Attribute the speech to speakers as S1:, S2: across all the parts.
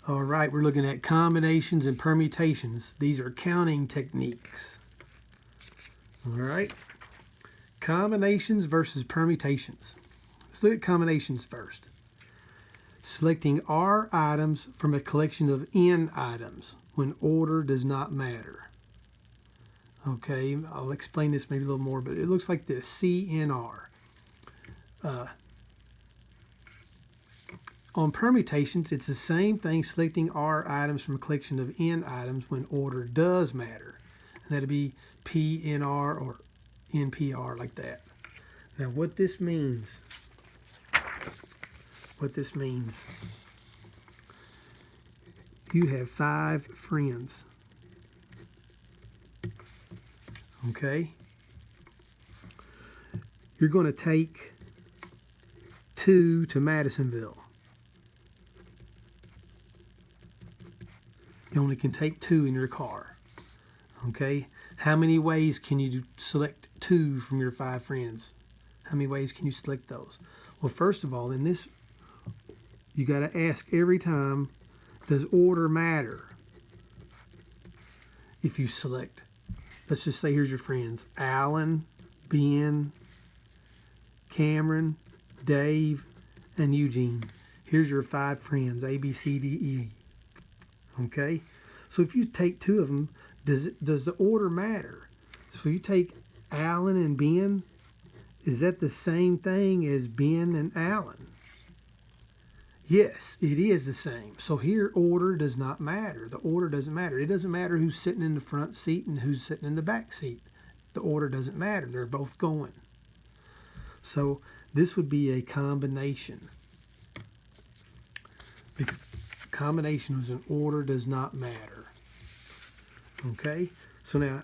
S1: All right, we're looking at combinations and permutations. These are counting techniques. All right, combinations versus permutations. Let's look at combinations first. Selecting R items from a collection of N items when order does not matter. Okay, I'll explain this maybe a little more, but it looks like this, CNR. On permutations, it's the same thing, selecting R items from a collection of N items when order does matter. And that'd be PNR or NPR, like that. Now what this means, you have 5 friends. Okay? You're going to take 2 to Madisonville. You only can take 2 in your car. Okay? How many ways can you select 2 from your 5 friends? How many ways can you select those? Well, first of all, in this, you got to ask every time, does order matter? If you select, let's just say here's your friends, Alan, Ben, Cameron, Dave, and Eugene. Here's your 5 friends, A, B, C, D, E. Okay? So if you take 2 of them, does the order matter? So you take Alan and Ben, is that the same thing as Ben and Alan? Yes, it is the same. So here, order does not matter. The order doesn't matter. It doesn't matter who's sitting in the front seat and who's sitting in the back seat. The order doesn't matter. They're both going. So this would be a combination. Combination is an order does not matter. Okay? So now,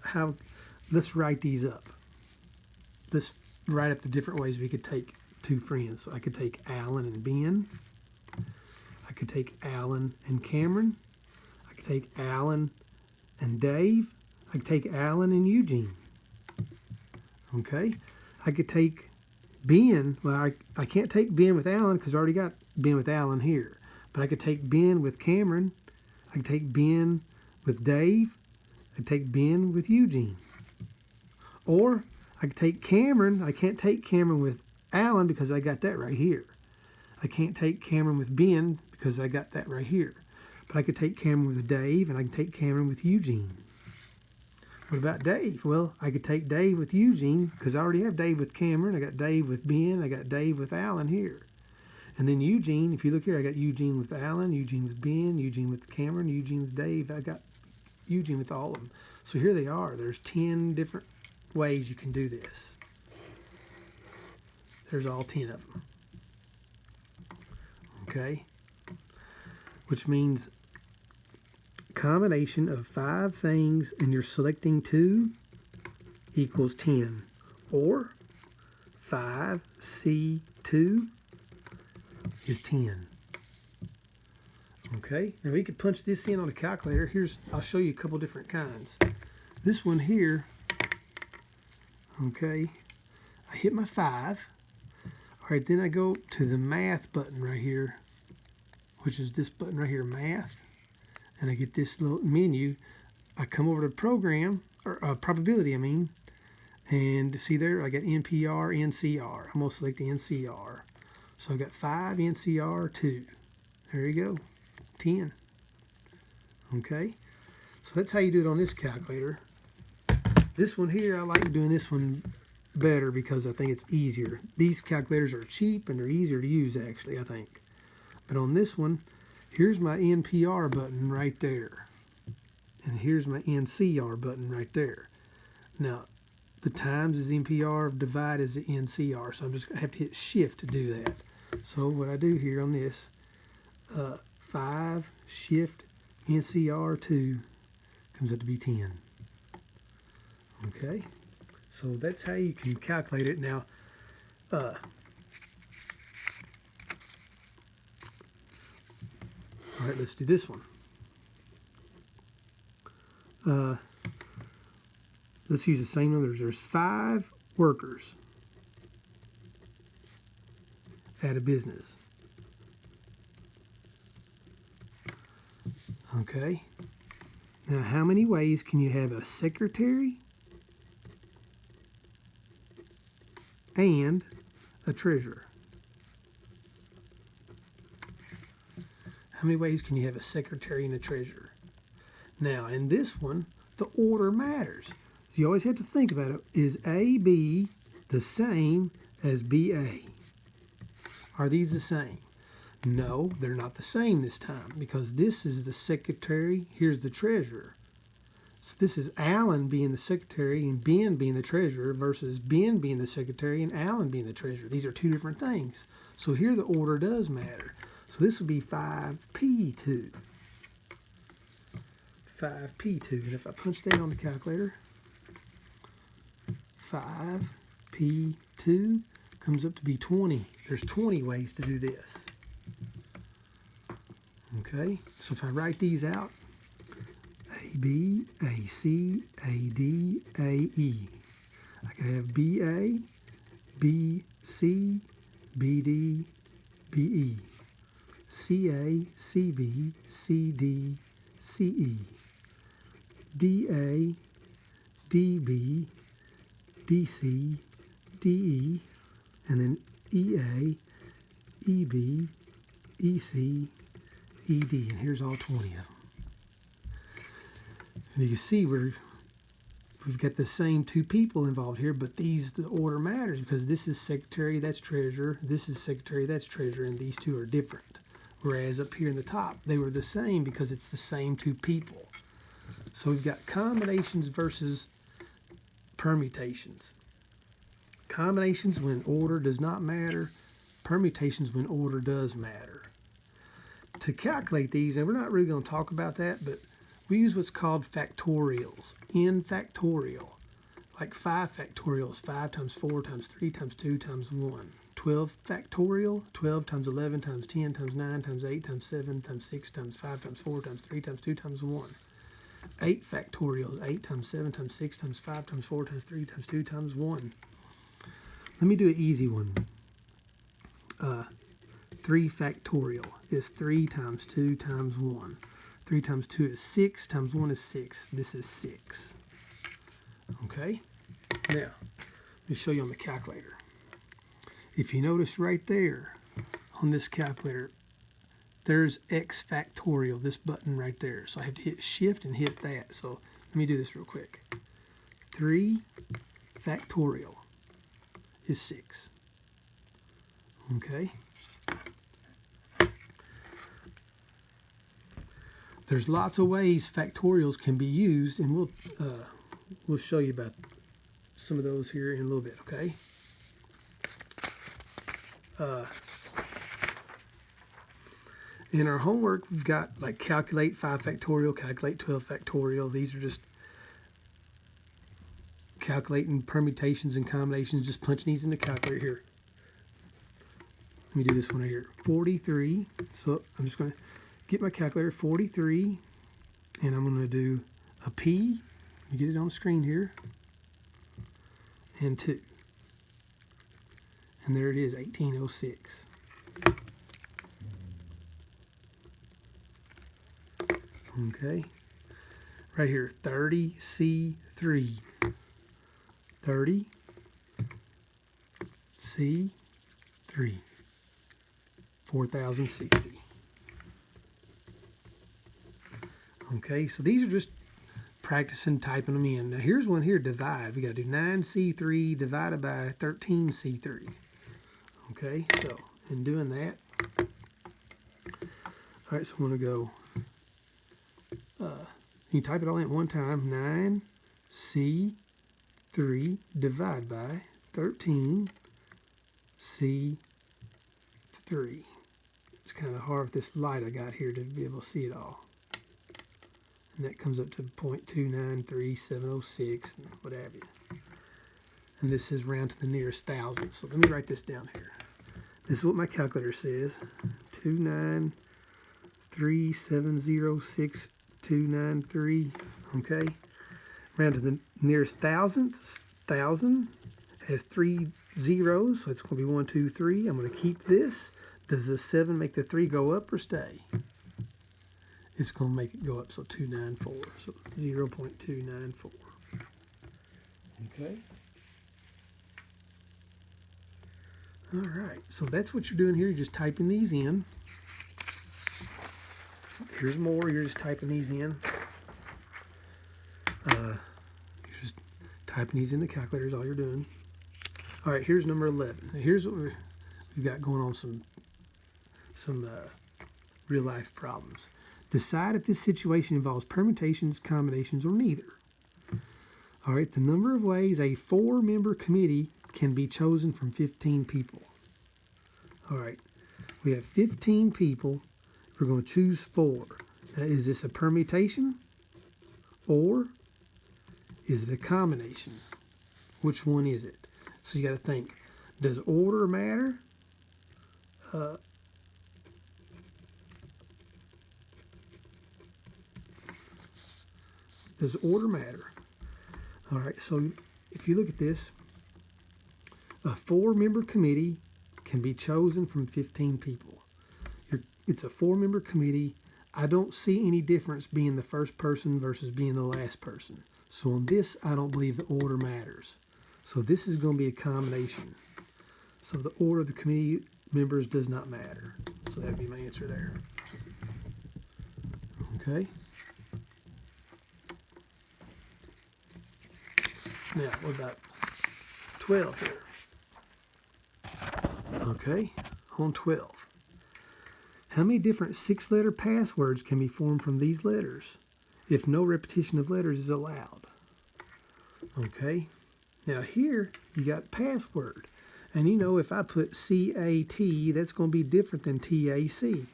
S1: let's write these up. Let's write up the different ways we could take 2 friends. So I could take Alan and Ben. I could take Alan and Cameron. I could take Alan and Dave. I could take Alan and Eugene. Okay? I could take Ben. Well, I can't take Ben with Alan because I already got Ben with Alan here. But I could take Ben with Cameron. I could take Ben with Dave. I could take Ben with Eugene. Or I could take Cameron. I can't take Cameron with Alan because I got that right here. I can't take Cameron with Ben because I got that right here. But I could take Cameron with Dave, and I can take Cameron with Eugene. What about Dave? Well, I could take Dave with Eugene because I already have Dave with Cameron. I got Dave with Ben. I got Dave with Alan here. And then Eugene, if you look here, I got Eugene with Alan, Eugene with Ben, Eugene with Cameron, Eugene with Dave. I got Eugene with all of them. So here they are. There's 10 different ways you can do this. There's all 10 of them. Okay? Which means combination of 5 things and you're selecting 2 equals 10. Or 5C2 is 10. Okay, now we could punch this in on a calculator. I'll show you a couple different kinds. This one here, okay, I hit my 5. All right, then I go to the math button right here, which is this button right here, math, and I get this little menu. I come over to program, or probability, I mean, and see there, I got NPR, NCR. I'm going to select NCR. So I've got 5 NCR 2. There you go, 10. Okay, so that's how you do it on this calculator. This one here, I like doing this one better because I think it's easier. These calculators are cheap and they're easier to use actually, I think. But on this one, here's my NPR button right there. And here's my NCR button right there. Now, the times is NPR, divide is the NCR. So I have to hit shift to do that. So what I do here on this, 5 shift NCR 2 comes out to be 10. Okay, so that's how you can calculate it. Now, all right, let's do this one. Let's use the same numbers. There's 5 workers at a business. Okay. Now, how many ways can you have a secretary and a treasurer? How many ways can you have a secretary and a treasurer? Now, in this one, the order matters. So you always have to think about it. Is AB the same as BA? Are these the same? No, they're not the same this time because this is the secretary, here's the treasurer. So this is Alan being the secretary and Ben being the treasurer versus Ben being the secretary and Alan being the treasurer. These are two different things. So here the order does matter. So this would be 5P2. 5P2. And if I punch that on the calculator, 5P2 comes up to be 20. There's 20 ways to do this. Okay, so if I write these out, AB, AC, AD, AE. I could have BA, BC, BD, BE. CA, CB, CD, CE. DA, DB, DC, DE, and then EA, EB, EC, ED, and here's all 20 of them. And you can see we've got the same two people involved here, but the order matters because this is secretary, that's treasurer, this is secretary, that's treasurer, and these two are different. Whereas up here in the top, they were the same because it's the same two people. So we've got combinations versus permutations. Combinations when order does not matter, permutations when order does matter. To calculate these, and we're not really going to talk about that, but we use what's called factorials, n factorial, like 5 factorials, 5 times 4 times 3 times 2 times 1. 12 factorial, 12 times 11 times 10 times 9 times 8 times 7 times 6 times 5 times 4 times 3 times 2 times 1. 8 factorials, 8 times 7 times 6 times 5 times 4 times 3 times 2 times 1. Let me do an easy one. 3 factorial is 3 times 2 times 1. 3 times 2 is 6, times 1 is 6. This is 6. Okay? Now, let me show you on the calculator. If you notice right there on this calculator, there's x factorial, this button right there. So I have to hit shift and hit that. So let me do this real quick. 3 factorial is 6. Okay? There's lots of ways factorials can be used, and we'll show you about some of those here in a little bit, okay? In our homework, we've got like calculate 5 factorial, calculate 12 factorial. These are just calculating permutations and combinations, just punching these in the calculator here. Let me do this one right here. 43. So I'm just going to get my calculator, 43, and I'm going to do a P. Let me get it on the screen here. And 2. And there it is, 1806. Okay. Right here, 30C3. 30C3. C3. 4060. Okay, so these are just practicing typing them in. Now here's one here, divide. We got to do 9C3 divided by 13C3. Okay, so in doing that, all right, so I'm going to go, you type it all in at one time, 9C3 divided by 13C3. It's kind of hard with this light I got here to be able to see it all. And that comes up to 0.293706 and what have you. And this is round to the nearest thousand. So let me write this down here. This is what my calculator says. 293706293. Okay. Round to the nearest thousandth. 1,000 has 3 zeros, so it's going to be 1, 2, 3. I'm going to keep this. Does the 7 make the 3 go up or stay? it's going to make it go up. So 294. So 0.294. Okay. All right. So that's what you're doing here. You're just typing these in. Here's more. You're just typing these in. You're just typing these in the calculator is all you're doing. All right. Here's number 11. Now here's what we've got going on. Some real life problems. Decide if this situation involves permutations, combinations, or neither. All right, the number of ways a 4-member committee can be chosen from 15 people. All right, we have 15 people. We're going to choose 4. Now, is this a permutation or is it a combination? Which one is it? So you got to think, does order matter? Does order matter? All right, so if you look at this, a 4-member committee can be chosen from 15 people. It's a 4-member committee. I don't see any difference being the first person versus being the last person. So on this, I don't believe the order matters. So this is going to be a combination. So the order of the committee members does not matter. So that would be my answer there. Okay. Now, what about 12 here? Okay, on 12. How many different 6-letter passwords can be formed from these letters if no repetition of letters is allowed? Okay, now here you got password. And you know, if I put CAT, that's going to be different than TAC.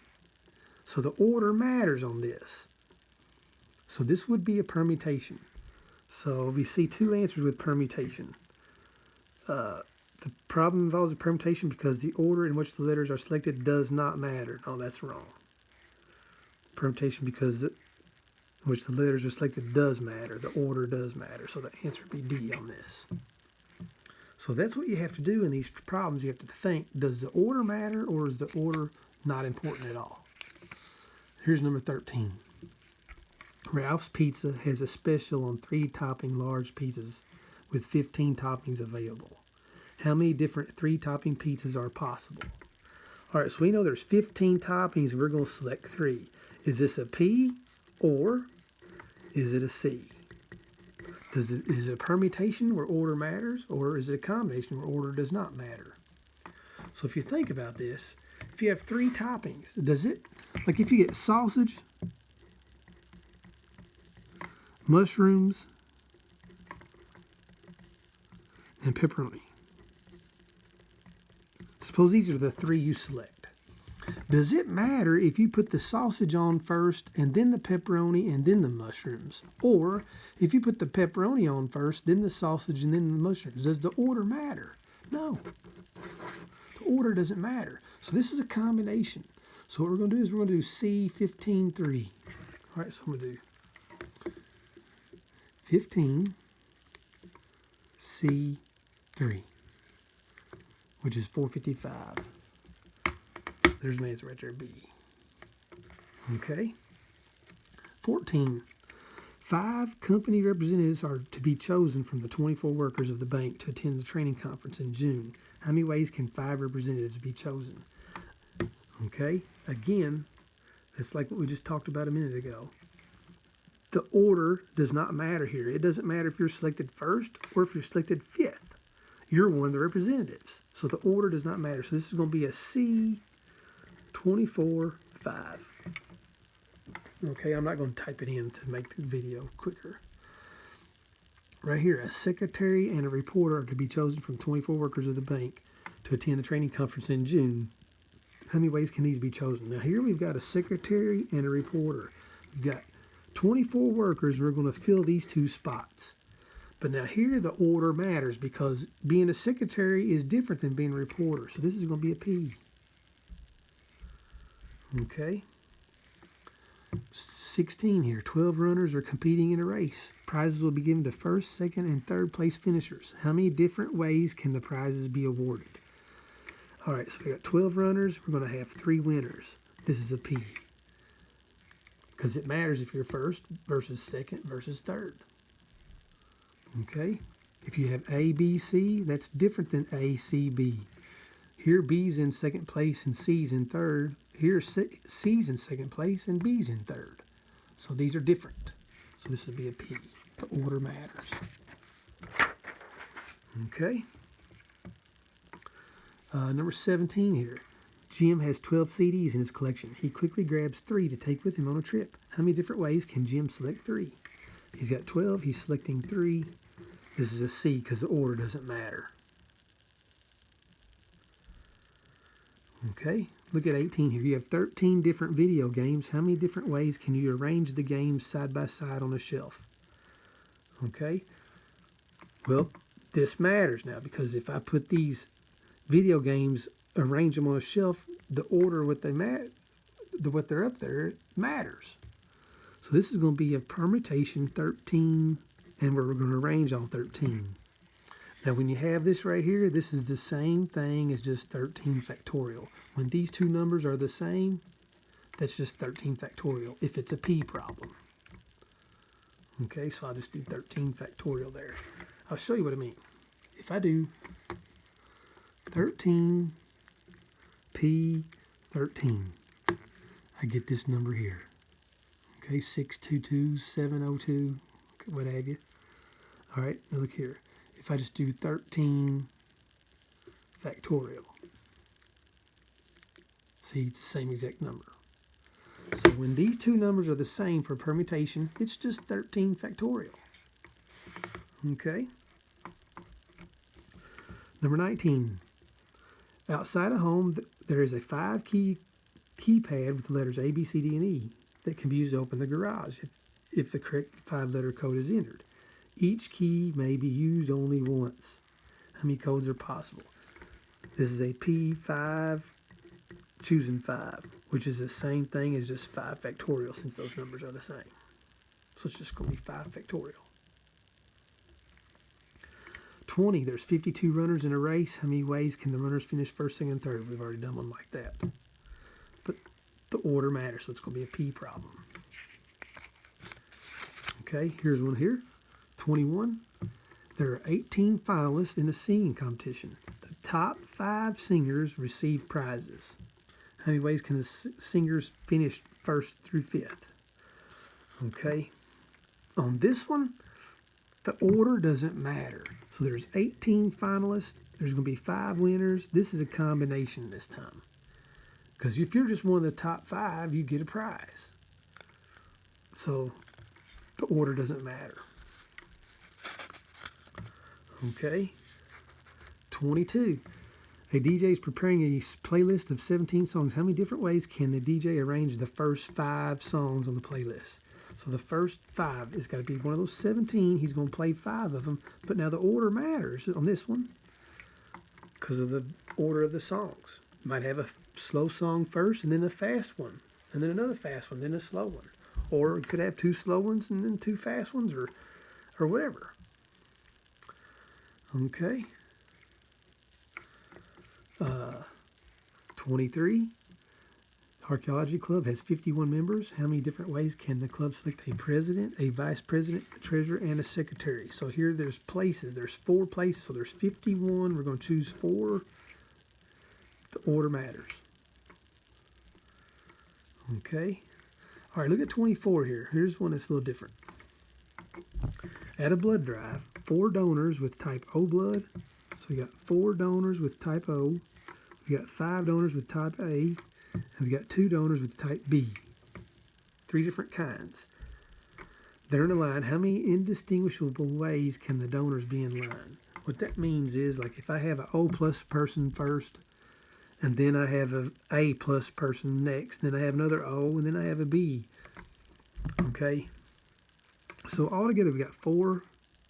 S1: So the order matters on this. So this would be a permutation. So we see 2 answers with permutation. The problem involves a permutation because the order in which the letters are selected does not matter. No, that's wrong. Permutation because in which the letters are selected does matter. The order does matter. So the answer would be D on this. So that's what you have to do in these problems. You have to think, does the order matter or is the order not important at all? Here's number 13. Ralph's Pizza has a special on 3-topping large pizzas with 15 toppings available. How many different 3-topping pizzas are possible? All right, so we know there's 15 toppings. We're going to select 3. Is this a P or is it a C? Is it a permutation where order matters or is it a combination where order does not matter? So if you think about this, if you have 3 toppings, does it, like if you get sausage, mushrooms, and pepperoni. Suppose these are the 3 you select. Does it matter if you put the sausage on first and then the pepperoni and then the mushrooms? Or if you put the pepperoni on first, then the sausage and then the mushrooms? Does the order matter? No. The order doesn't matter. So this is a combination. So what we're going to do is we're going to do C15-3. All right, so I'm going to do 15 C3, which is 455. So there's my answer right there, B. Okay. 14. 5 company representatives are to be chosen from the 24 workers of the bank to attend the training conference in June. How many ways can 5 representatives be chosen? Okay. Again, it's like what we just talked about a minute ago. The order does not matter here. It doesn't matter if you're selected first or if you're selected 5th. You're one of the representatives. So the order does not matter. So this is going to be a C24-5. Okay, I'm not going to type it in to make the video quicker. Right here, a secretary and a reporter are to be chosen from 24 workers of the bank to attend the training conference in June. How many ways can these be chosen? Now here we've got a secretary and a reporter. We've got 24 workers, and we're going to fill these 2 spots. But now here the order matters because being a secretary is different than being a reporter. So this is going to be a P. Okay. 16 here. 12 runners are competing in a race. Prizes will be given to first, second, and third place finishers. How many different ways can the prizes be awarded? All right, so we got 12 runners. We're going to have 3 winners. This is a P. because it matters if you're first versus second versus third. Okay, if you have A, B, C, that's different than A, C, B. Here B's in second place and C's in third. Here C's in second place and B's in third. So these are different. So this would be a P. The order matters. Okay. Number 17 here. Jim has 12 CDs in his collection. He quickly grabs 3 to take with him on a trip. How many different ways can Jim select 3? He's got 12. He's selecting 3. This is a C because the order doesn't matter. Okay, look at 18 here. You have 13 different video games. How many different ways can you arrange the games side by side on a shelf? Okay, well, this matters now because if I put these video games, arrange them on a shelf, the order what they're up there matters. So this is going to be a permutation 13, and we're going to arrange all 13. Now when you have this right here, this is the same thing as just 13 factorial. When these two numbers are the same, that's just 13 factorial if it's a P problem. Okay, so I'll just do 13 factorial there. I'll show you what I mean. If I do 13 P 13, I get this number here. Okay, 622702, what have you. All right, now look here. If I just do 13 factorial, see, it's the same exact number. So when these two numbers are the same for permutation, it's just 13 factorial. Okay. Number 19. Outside of home, there is a 5-key keypad with the letters A, B, C, D, and E that can be used to open the garage if the correct 5-letter code is entered. Each key may be used only once. How many codes are possible? This is a P5 choosing 5, which is the same thing as just 5 factorial since those numbers are the same. So it's just going to be 5 factorial. 20, there's 52 runners in a race. How many ways can the runners finish first, second, and third? We've already done one like that. But the order matters, so it's going to be a P problem. Okay, here's one here. 21. There are 18 finalists in a singing competition. The top 5 singers receive prizes. How many ways can the singers finish first through 5th? Okay, on this one, the order doesn't matter. So there's 18 finalists. There's going to be 5 winners. This is a combination this time. Because if you're just one of the top 5, you get a prize. So the order doesn't matter. Okay. 22. A DJ is preparing a playlist of 17 songs. How many different ways can the DJ arrange the first 5 songs on the playlist? So the first 5 is got to be one of those 17. He's going to play 5 of them. But now the order matters on this one because of the order of the songs. You might have a slow song first and then a fast one. And then another fast one, then a slow one. Or you could have 2 slow ones and then 2 fast ones or whatever. Okay. 23. Archaeology Club has 51 members. How many different ways can the club select a president, a vice president, a treasurer, and a secretary? So here there's places. There's 4 places, so there's 51. We're going to choose 4. The order matters. Okay. All right, look at 24 here. Here's one that's a little different. At a blood drive, 4 donors with type O blood. So we got 4 donors with type O. We got 5 donors with type A. And we got 2 donors with type B. 3 different kinds. They're in a line. How many indistinguishable ways can the donors be in line? What that means is, like, if I have an O plus person first, and then I have an A plus person next, then I have another O, and then I have a B. Okay? So altogether we got 4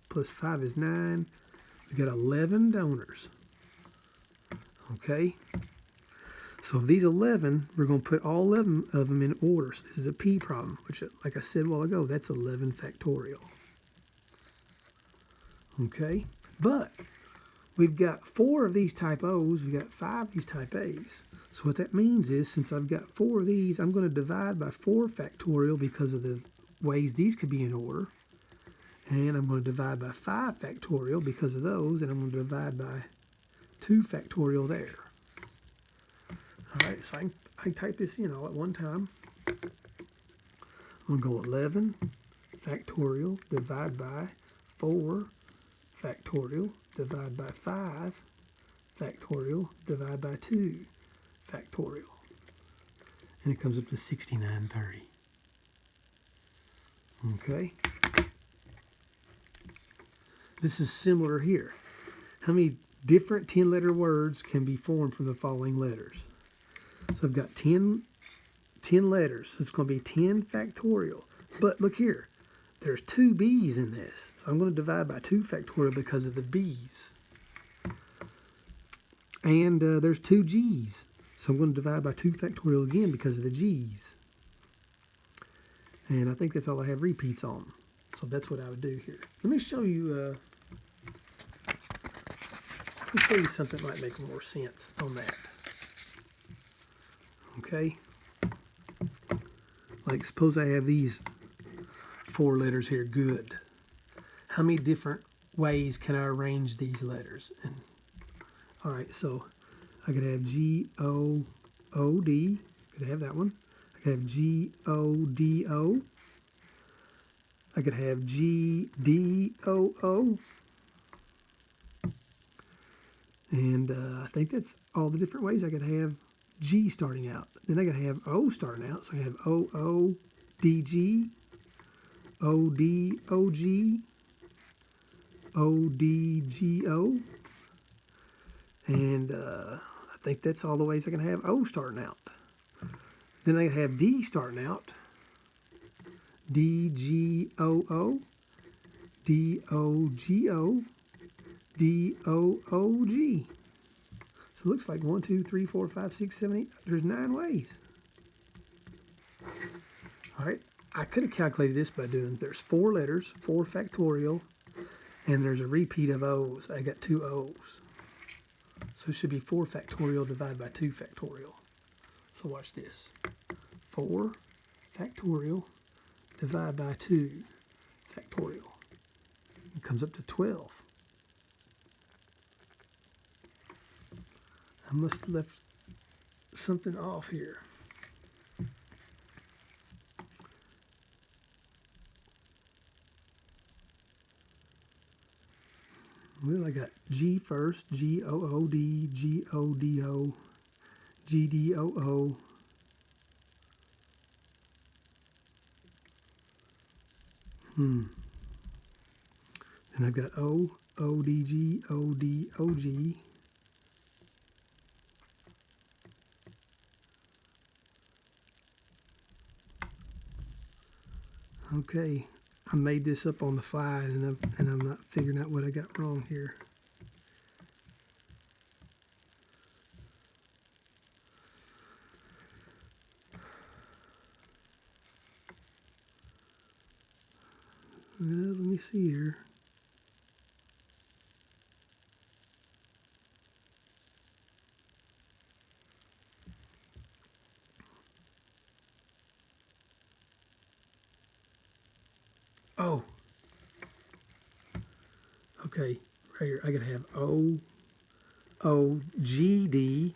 S1: plus 5 is 9. We got 11 donors. Okay? So of these 11, we're going to put all 11 of them in order. So this is a P problem, which, like I said a while ago, that's 11 factorial. Okay? But we've got 4 of these type O's, we've got 5 of these type A's. So what that means is, since I've got 4 of these, I'm going to divide by 4 factorial because of the ways these could be in order. And I'm going to divide by 5 factorial because of those, and I'm going to divide by 2 factorial there. All right, so I can type this in all at one time. I'm going to go 11 factorial divide by 4 factorial divide by 5 factorial divide by 2 factorial. And it comes up to 6930. Okay. This is similar here. How many different 10-letter words can be formed from the following letters? So I've got 10 letters. So it's going to be 10 factorial. But look here. There's 2 B's in this. So I'm going to divide by 2 factorial because of the B's. And there's 2 G's. So I'm going to divide by 2 factorial again because of the G's. And I think that's all I have repeats on. So that's what I would do here. Let me show you something that might make more sense on that. Okay? Like suppose I have these 4 letters here, good. How many different ways can I arrange these letters? And, all right, so I could have G-O-O-D. Could have that one. I could have G-O-D-O. I could have G-D-O-O. And I think that's all the different ways I could have G starting out. Then I could have O starting out. So I have O-O-D-G, O-D-O-G, O-D-G-O. And I think that's all the ways I can have O starting out. Then I have D starting out. D-G-O-O, D-O-G-O, D-O-O-G. So it looks like 1, 2, 3, 4, 5, 6, 7, 8. There's 9 ways. All right. I could have calculated this by doing, there's 4 letters, 4 factorial, and there's a repeat of O's. I got 2 O's. So it should be 4 factorial divided by 2 factorial. So watch this. 4 factorial divided by 2 factorial. It comes up to 12. I must have left something off here. Well, I got G first, G-O-O-D, G-O-D-O, G-D-O-O. Then I've got O, O-D-G, O-D-O-G. Okay, I made this up on the fly, and I'm not figuring out what I got wrong here. Let me see here. Oh, okay, right here I gotta have O, O, G, D,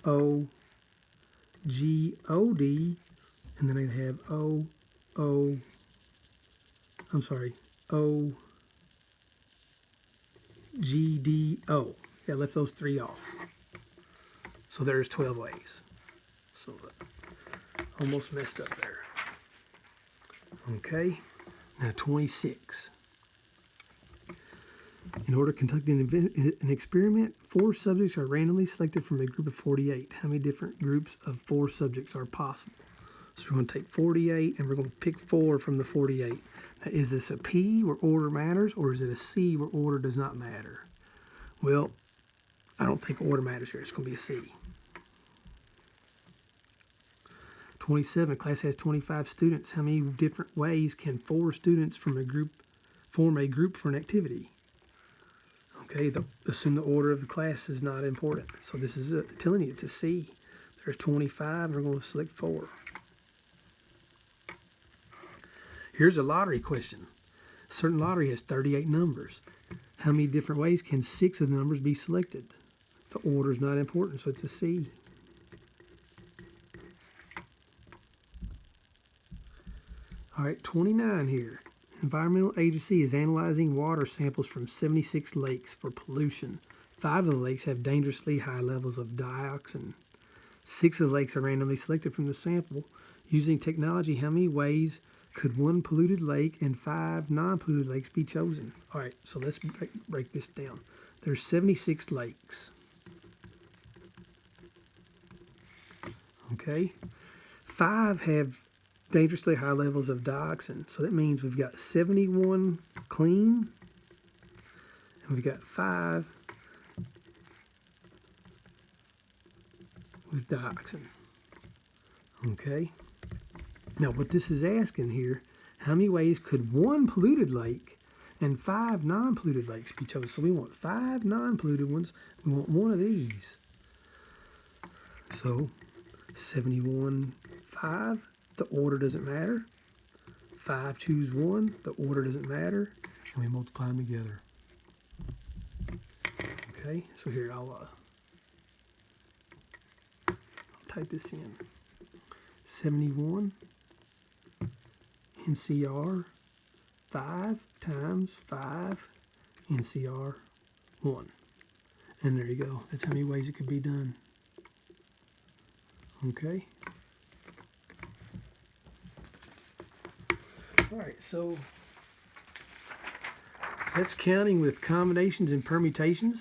S1: O, G, O, D, and then I have O, O, I'm sorry, O, G, D, O. Yeah, I left those 3 off. So there's 12 ways. So almost messed up there. Okay. Now 26. In order to conduct an experiment, 4 subjects are randomly selected from a group of 48. How many different groups of 4 subjects are possible? So we're going to take 48 and we're going to pick 4 from the 48. Now, is this a P where order matters, or is it a C where order does not matter? Well, I don't think order matters here. It's going to be a C. 27, a class has 25 students. How many different ways can 4 students from a group form a group for an activity? Okay, assume the order of the class is not important. So this is telling you it's a C. There's 25, we're going to select 4. Here's a lottery question. A certain lottery has 38 numbers. How many different ways can 6 of the numbers be selected? The order is not important, so it's a C. All right, 29 here. Environmental Agency is analyzing water samples from 76 lakes for pollution. 5 of the lakes have dangerously high levels of dioxin. 6 of the lakes are randomly selected from the sample. Using technology, how many ways could 1 polluted lake and 5 non-polluted lakes be chosen? All right, so let's break this down. There's 76 lakes. Okay, 5 have dangerously high levels of dioxin. So that means we've got 71 clean, and we've got 5 with dioxin. Okay. Now what this is asking here, how many ways could 1 polluted lake and 5 non-polluted lakes be chosen? So we want 5 non-polluted ones. We want 1 of these. So 71, 5. The order doesn't matter. 5 choose 1. The order doesn't matter. And we multiply them together. Okay, so here I'll type this in. 71 NCR 5 times 5 NCR 1. And there you go. That's how many ways it could be done. Okay. All right, so that's counting with combinations and permutations.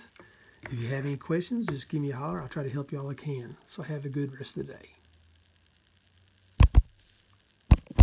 S1: If you have any questions, just give me a holler. I'll try to help you all I can. So have a good rest of the day.